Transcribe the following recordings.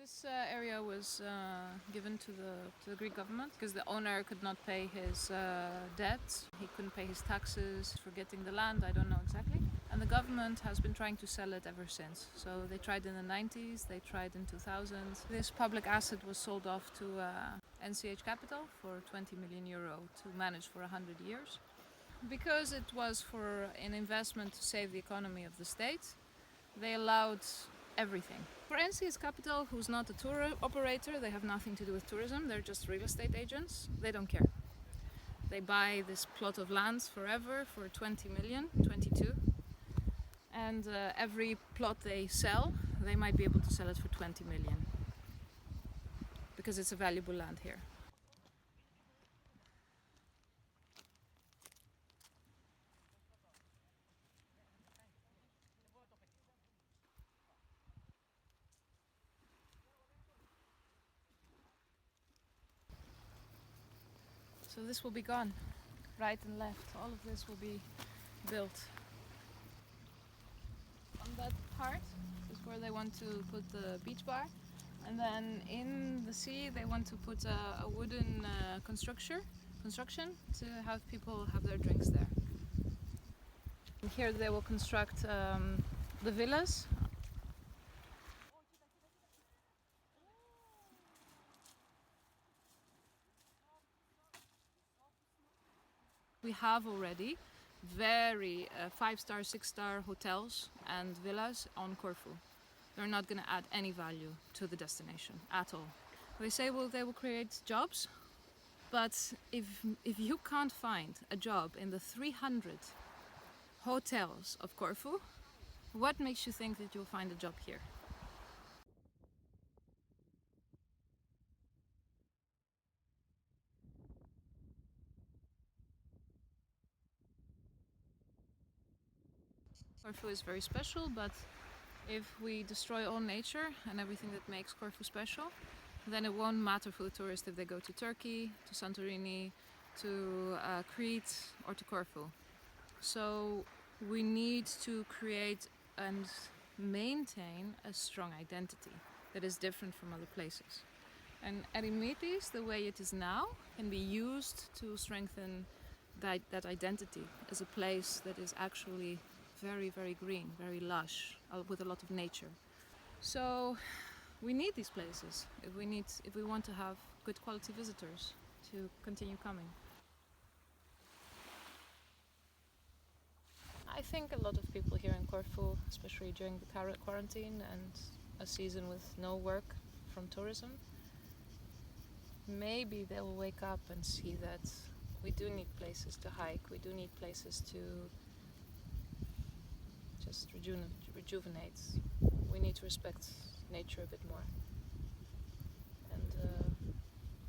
This area was given to the Greek government because the owner could not pay his debts. He couldn't pay his taxes for getting the land, I don't know exactly. And the government has been trying to sell it ever since. So they tried in the 90s, they tried in 2000. This public asset was sold off to NCH Capital for 20 million euro to manage for 100 years. Because it was for an investment to save the economy of the state, they allowed everything. For NCH Capital, who's not a tour operator, they have nothing to do with tourism, they're just real estate agents, they don't care. They buy this plot of land forever for 20 million, 22, and every plot they sell, they might be able to sell it for 20 million, because it's a valuable land here. So this will be gone, right and left. All of this will be built. On that part is where they want to put the beach bar, and then in the sea they want to put a wooden construction to have people have their drinks there. And here they will construct the villas. We have already very 5-star, 6-star hotels and villas on Corfu. They're not going to add any value to the destination at all. They say, well, they will create jobs, but if you can't find a job in the 300 hotels of Corfu, what makes you think that you'll find a job here? Corfu is very special, but if we destroy all nature and everything that makes Corfu special, then it won't matter for the tourists if they go to Turkey, to Santorini, to Crete or to Corfu. So we need to create and maintain a strong identity that is different from other places. And Erimitis, the way it is now, can be used to strengthen that identity as a place that is actually very, very green, very lush, with a lot of nature. So we need these places if we want to have good quality visitors to continue coming. I think a lot of people here in Corfu, especially during the quarantine and a season with no work from tourism, maybe they will wake up and see that we do need places to hike, we do need places to just rejuvenate. We need to respect nature a bit more. And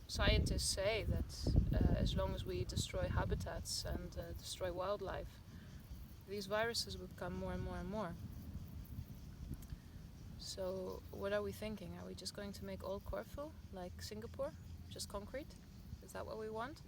scientists say that as long as we destroy habitats and destroy wildlife, these viruses will come more and more and more. So what are we thinking? Are we just going to make all Corfu like Singapore? Just concrete? Is that what we want?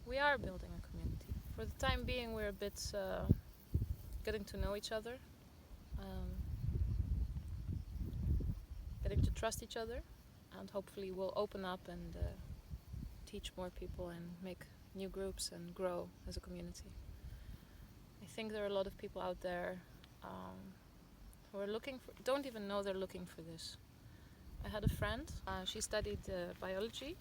We are building a community. For the time being, we're a bit getting to know each other, getting to trust each other, and hopefully we'll open up and teach more people and make new groups and grow as a community. I think there are a lot of people out there who are don't even know they're looking for this. I had a friend, she studied biology,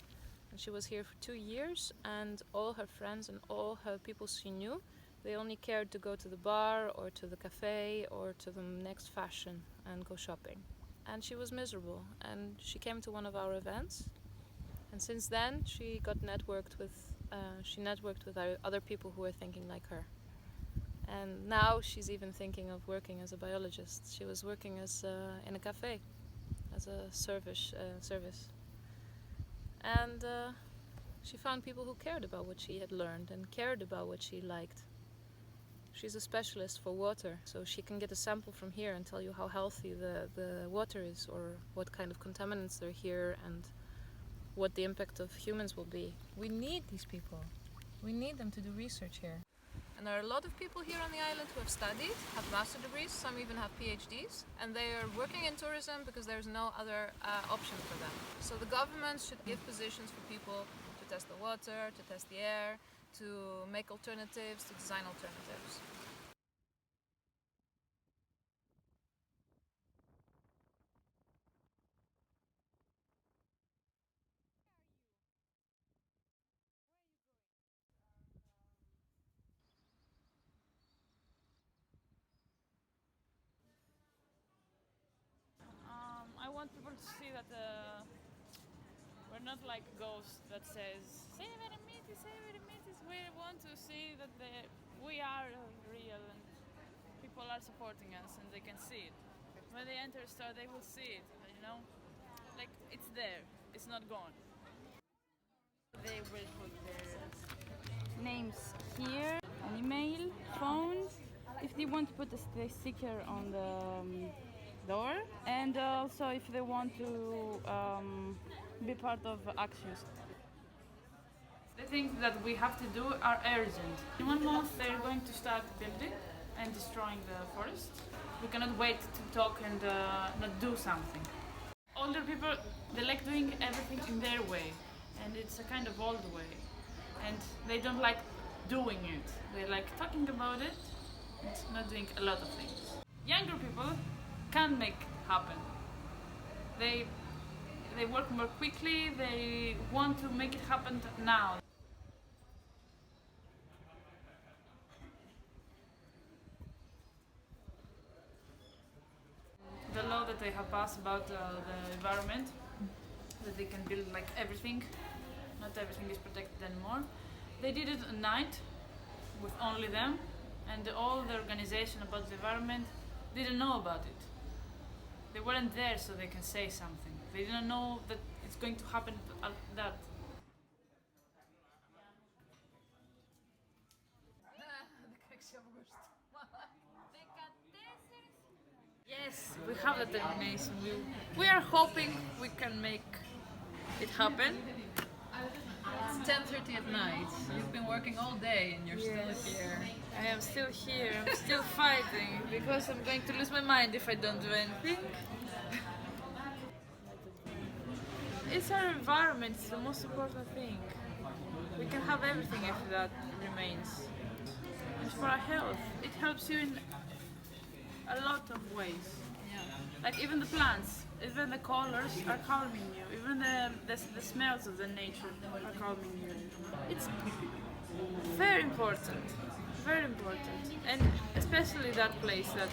and she was here for 2 years, and all her friends and all her people she knew, they only cared to go to the bar or to the cafe or to the next fashion and go shopping. And she was miserable, and she came to one of our events, and since then she networked with other people who were thinking like her. And now she's even thinking of working as a biologist. She was working in a cafe as a service. And she found people who cared about what she had learned and cared about what she liked. She's a specialist for water, so she can get a sample from here and tell you how healthy the water is, or what kind of contaminants are here, and what the impact of humans will be. We need these people. We need them to do research here. And there are a lot of people here on the island who have studied, have master degrees, some even have PhDs, and they are working in tourism because there's no other option for them. So the government should give positions for people to test the water, to test the air, to make alternatives, to design alternatives. I want people to see that we're not like a ghost that says saveerimitis, saveerimitis. We want to see that we are real and people are supporting us and they can see it. When they enter a store, they will see it. You know, like it's there. It's not gone. They will put their names here, an email, phone. If they want to put a sticker on the door, and also if they want to be part of actions. The things that we have to do are urgent. In 1 month they're going to start building and destroying the forest. We cannot wait to talk and not do something. Older people, they like doing everything in their way, and it's a kind of old way, and they don't like doing it. They like talking about it and not doing a lot of things. Younger people can make happen. They work more quickly, they want to make it happen now. The law that they have passed about the environment, that they can build like everything, not everything is protected anymore. They did it at night with only them, and all the organization about the environment didn't know about it. They weren't there so they can say something. They didn't know that it's going to happen that. Yes, we have the determination. We are hoping we can make it happen. It's 10:30 at night. You've been working all day and you're still here. I am still here. I'm still fighting because I'm going to lose my mind if I don't do anything. It's our environment. It's the most important thing. We can have everything if that remains. It's for our health. It helps you in a lot of ways. Yeah. Like even the plants, even the colors are calming you. Even the smells of the nature are calming you. It's very important. Very important. And especially that place that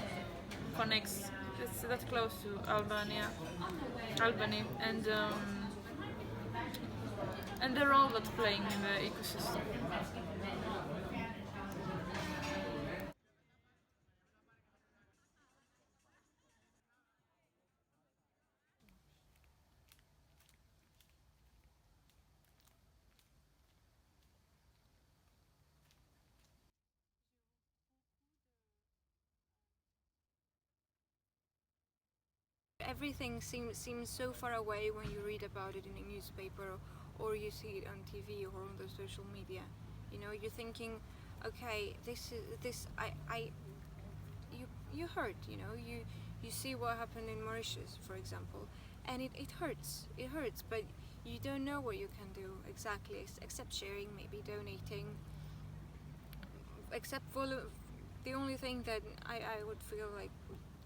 connects, it's that close to Albany, and the role that's playing in the ecosystem. Everything seems so far away when you read about it in a newspaper or you see it on TV or on the social media. You know, you're thinking, okay, you hurt. You know, you see what happened in Mauritius, for example, and it hurts. It hurts, but you don't know what you can do exactly, except sharing, maybe donating. The only thing that I would feel like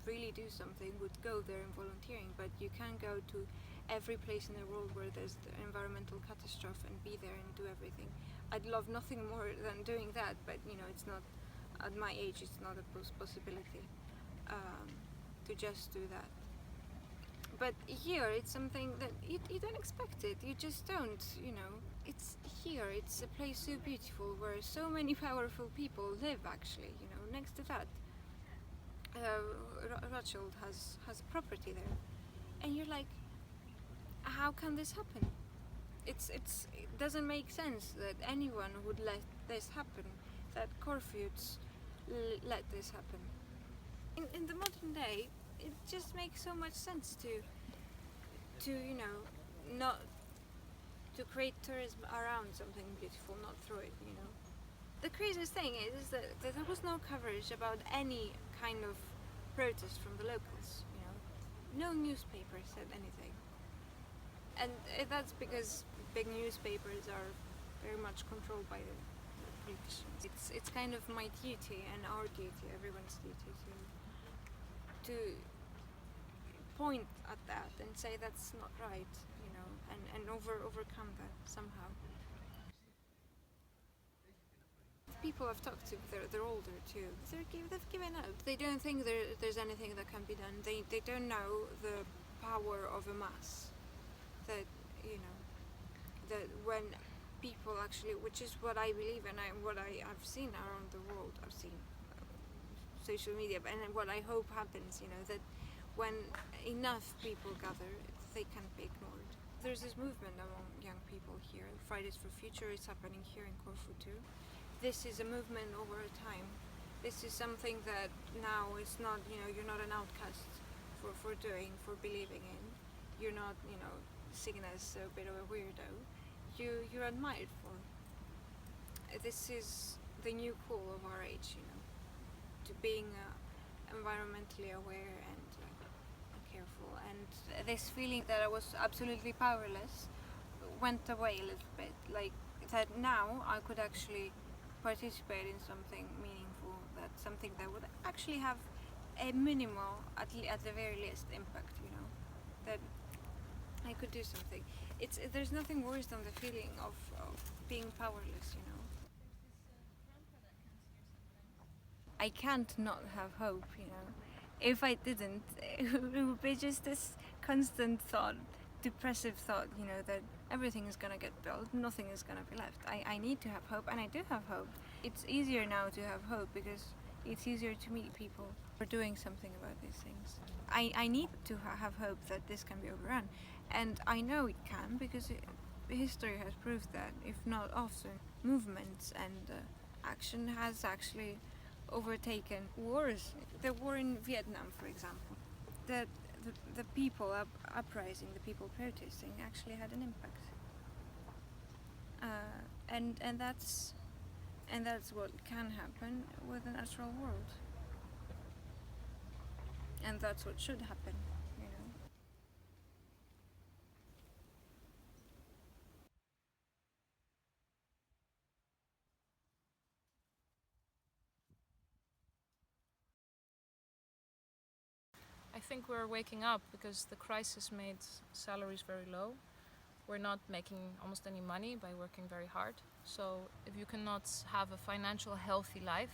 really do something would go there and volunteering, but you can't go to every place in the world where there's the environmental catastrophe and be there and do everything. I'd love nothing more than doing that, but you know, it's not, at my age, it's not a possibility to just do that. But here it's something that you don't expect it, you just don't, you know. It's here, it's a place so beautiful where so many powerful people live, actually, you know. Next to that, Rothschild has property there, and you're like, how can this happen? It doesn't make sense that anyone would let this happen. That Corfu's let this happen. In the modern day, it just makes so much sense to not to create tourism around something beautiful, not through it. The craziest thing is that there was no coverage about any kind of protest from the locals. No newspaper said anything, and that's because big newspapers are very much controlled by the politicians. It's kind of my duty and our duty, everyone's duty, to point at that and say that's not right, and overcome that somehow. People I've talked to, they're older too. They've given up. They don't think there's anything that can be done. They don't know the power of a mass. That that when people actually, which is what I believe and what I've seen around the world, I've seen social media, and what I hope happens, that when enough people gather, they can't be ignored. There's this movement among young people here. Fridays for Future is happening here in Corfu too. This is a movement over time. This is something that now is not, you're not an outcast for believing in. You're not, seen as a bit of a weirdo. You're admired for. This is the new cool of our age, to being environmentally aware and careful. And this feeling that I was absolutely powerless went away a little bit. Like that now I could actually participate in something meaningful, something that would actually have a minimal, at the very least, impact. That I could do something. There's nothing worse than the feeling of being powerless. I can't not have hope. If I didn't, it would be just this constant thought, depressive thought. That everything is gonna get built, nothing is gonna be left. I need to have hope, and I do have hope. It's easier now to have hope because it's easier to meet people who are doing something about these things. I need to have hope that this can be overrun, and I know it can because history has proved that, if not often, movements and action has actually overtaken wars. The war in Vietnam, for example, that the people uprising, the people protesting, actually had an impact. And that's what can happen with the natural world. And that's what should happen. I think we're waking up because the crisis made salaries very low. We're not making almost any money by working very hard. So if you cannot have a financial healthy life,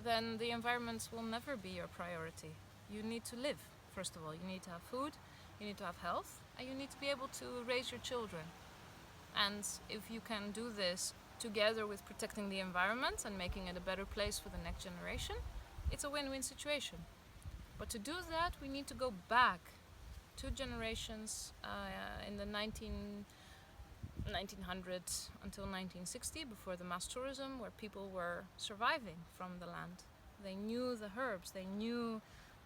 then the environment will never be your priority. You need to live, first of all. You need to have food, you need to have health, and you need to be able to raise your children. And if you can do this together with protecting the environment and making it a better place for the next generation, it's a win-win situation. But to do that, we need to go back 2 generations in the 1900s until 1960, before the mass tourism, where people were surviving from the land. They knew the herbs, they knew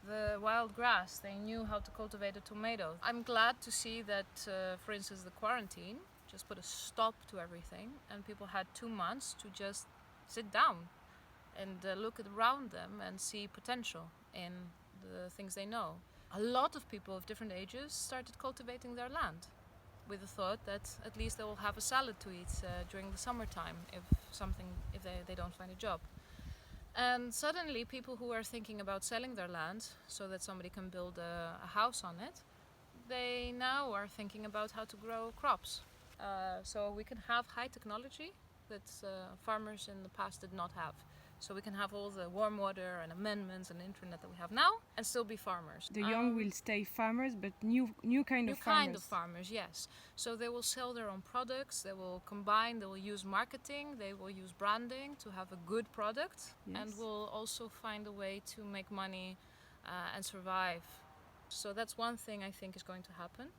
the wild grass, they knew how to cultivate a tomato. I'm glad to see that, for instance, the quarantine just put a stop to everything, and people had 2 months to just sit down and look around them and see potential in the things they know. A lot of people of different ages started cultivating their land with the thought that at least they will have a salad to eat during the summertime if they don't find a job. And suddenly people who are thinking about selling their land so that somebody can build a house on it, they now are thinking about how to grow crops. So we can have high technology that farmers in the past did not have. So we can have all the warm water and amendments and internet that we have now and still be farmers. The young will stay farmers, but new kind of farmers. New kind of farmers, yes. So they will sell their own products, they will combine, they will use marketing, they will use branding to have a good product, Yes. and will also find a way to make money and survive. So that's one thing I think is going to happen.